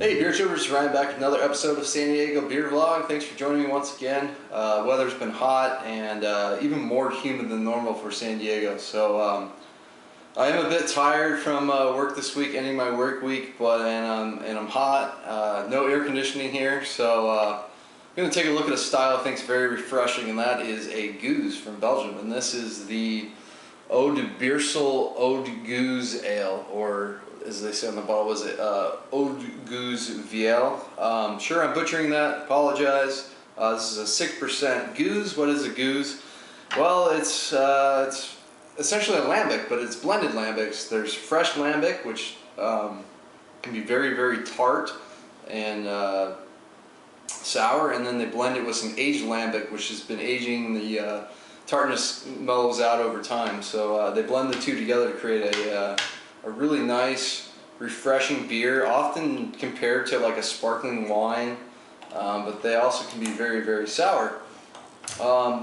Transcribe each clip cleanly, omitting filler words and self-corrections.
Hey beer tubers, Ryan back with another episode of San Diego Beer Vlog. Thanks for joining me once again. Weather's been hot and even more humid than normal for San Diego. So I am a bit tired from work this week, ending my work week, and I'm hot. No air conditioning here, so I'm going to take a look at a style I think is very refreshing, and that is a Geuze from Belgium. And this is the Oud Beersel Oude Geuze Ale, or as they say on the bottle, was it Oud Geuze Ale? Sure, I'm butchering that. Apologize. This is a 6% Geuze. What is a Geuze? Well, it's essentially a lambic, but it's blended lambics. There's fresh lambic, which can be very, very tart and sour, and then they blend it with some aged lambic, which has been aging. The tartness mellows out over time. So they blend the two together to create a really nice, refreshing beer, often compared to like a sparkling wine, but they also can be very, very sour.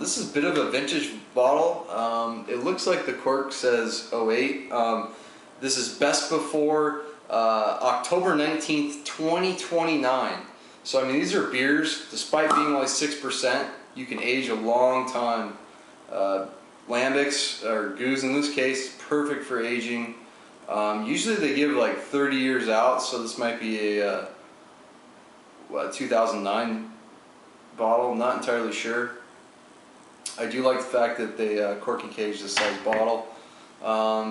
This is a bit of a vintage bottle. It looks like the cork says 08. This is best before October 19th, 2029. So I mean, these are beers, despite being only 6%, you can age a long time. Lambics, or Geuze in this case, perfect for aging. Usually they give like 30 years out, so this might be a 2009 bottle. I'm not entirely sure. I do like the fact that they cork and cage this size bottle.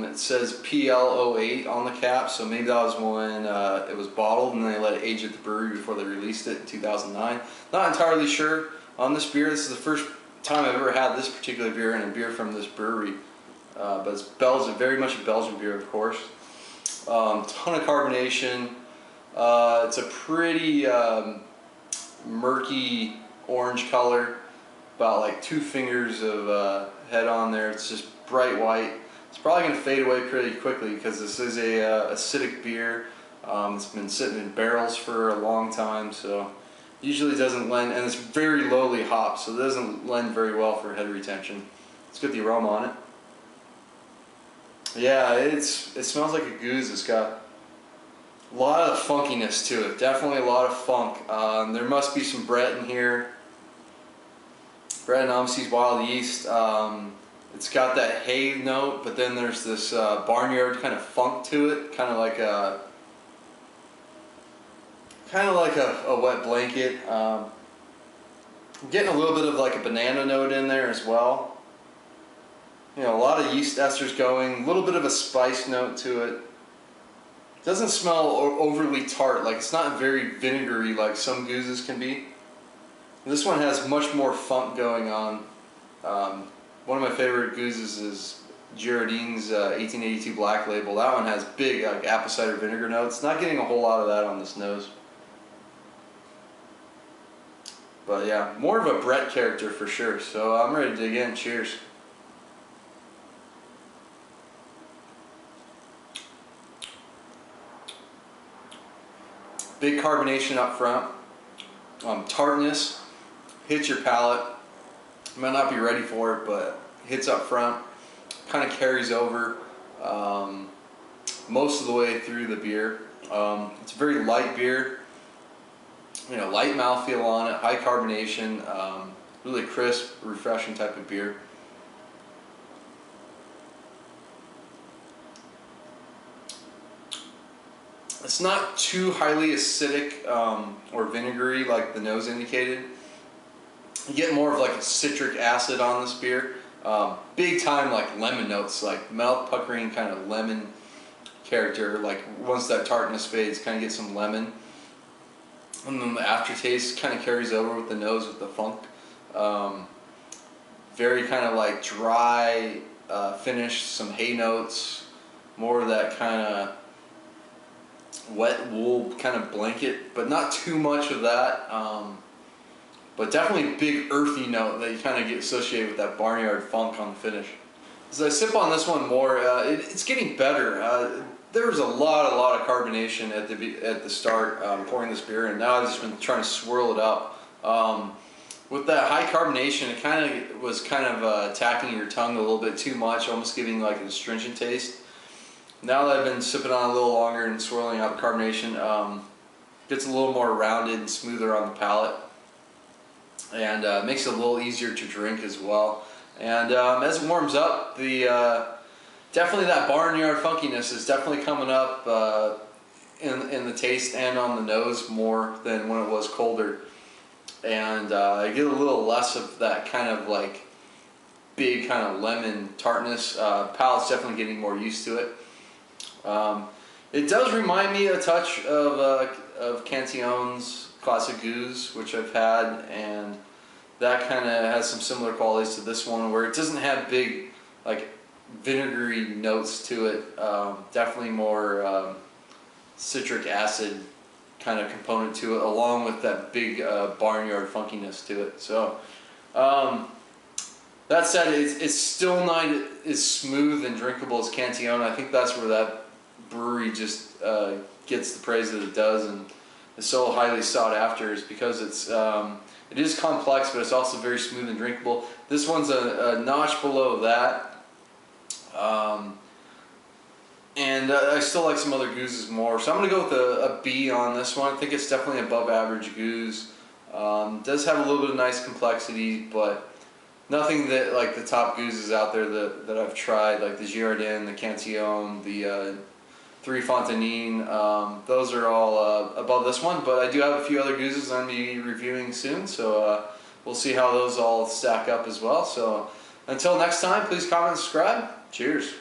It says PL08 on the cap, so maybe that was when it was bottled and they let it age at the brewery before they released it in 2009. Not entirely sure on this beer. This is the first time I've ever had this particular beer, and a beer from this brewery. But it's Belgian, very much a Belgian beer, of course. Ton of carbonation. It's a pretty murky orange color, about like 2 fingers of head on there. It's just bright white. It's probably going to fade away pretty quickly because this is a acidic beer. It's been sitting in barrels for a long time, so usually doesn't lend, and it's very lowly hopped, so it doesn't lend very well for head retention. Let's get the aroma on it. Yeah, it smells like a Geuze. It's got a lot of funkiness to it. Definitely a lot of funk. There must be some Brett in here. Brett and obviously wild yeast. It's got that hay note, but then there's this barnyard kind of funk to it, kind of like a wet blanket. I'm getting a little bit of like a banana note in there as well. You know, a lot of yeast esters going, a little bit of a spice note to it. It doesn't smell overly tart, like it's not very vinegary like some Geuzes can be. This one has much more funk going on. One of my favorite Geuzes is Girardin's 1882 Black Label. That one has big like apple cider vinegar notes. Not getting a whole lot of that on this nose. But yeah, more of a Brett character for sure. So I'm ready to dig in. Cheers. Big carbonation up front. Tartness hits your palate. You might not be ready for it, but hits up front. Kind of carries over most of the way through the beer. It's a very light beer. You know, light mouthfeel on it, high carbonation, really crisp, refreshing type of beer. It's not too highly acidic or vinegary like the nose indicated. You get more of like a citric acid on this beer. Big time like lemon notes, like mouth puckering kind of lemon character. Like once that tartness fades, kind of get some lemon. And then the aftertaste kind of carries over with the nose with the funk. Very kind of like dry finish, some hay notes, more of that kind of wet wool kind of blanket, but not too much of that. But definitely a big earthy note that you kind of get associated with that barnyard funk on the finish. As I sip on this one more, it's getting better. There was a lot of carbonation at the start pouring this beer, and now I've just been trying to swirl it up. With that high carbonation, it kind of was attacking your tongue a little bit too much, almost giving like an astringent taste. Now that I've been sipping on a little longer and swirling out the carbonation, gets a little more rounded and smoother on the palate, and makes it a little easier to drink as well. And as it warms up, definitely that barnyard funkiness is definitely coming up in the taste and on the nose more than when it was colder. And I get a little less of that kind of like big kind of lemon tartness. Palate's definitely getting more used to it. It does remind me a touch of Cantillon's Classic Geuze, which I've had, and that kind of has some similar qualities to this one, where it doesn't have big like vinegary notes to it. Definitely more citric acid kind of component to it, along with that big barnyard funkiness to it. So that said, it's still not as smooth and drinkable as Cantillon. I think that's where that brewery just gets the praise that it does and is so highly sought after, is because it is complex, but it's also very smooth and drinkable. This one's a notch below that. And I still like some other gouzes more, so I'm going to go with a B on this one. I think it's definitely above average geuze. Does have a little bit of nice complexity, but nothing that like the top gouzes out there that I've tried, like the Girardin, the Cantillon, the Three Fontaine. Those are all above this one, but I do have a few other gouzes I'm going to be reviewing soon, so we'll see how those all stack up as well. So until next time, please comment and subscribe. Cheers.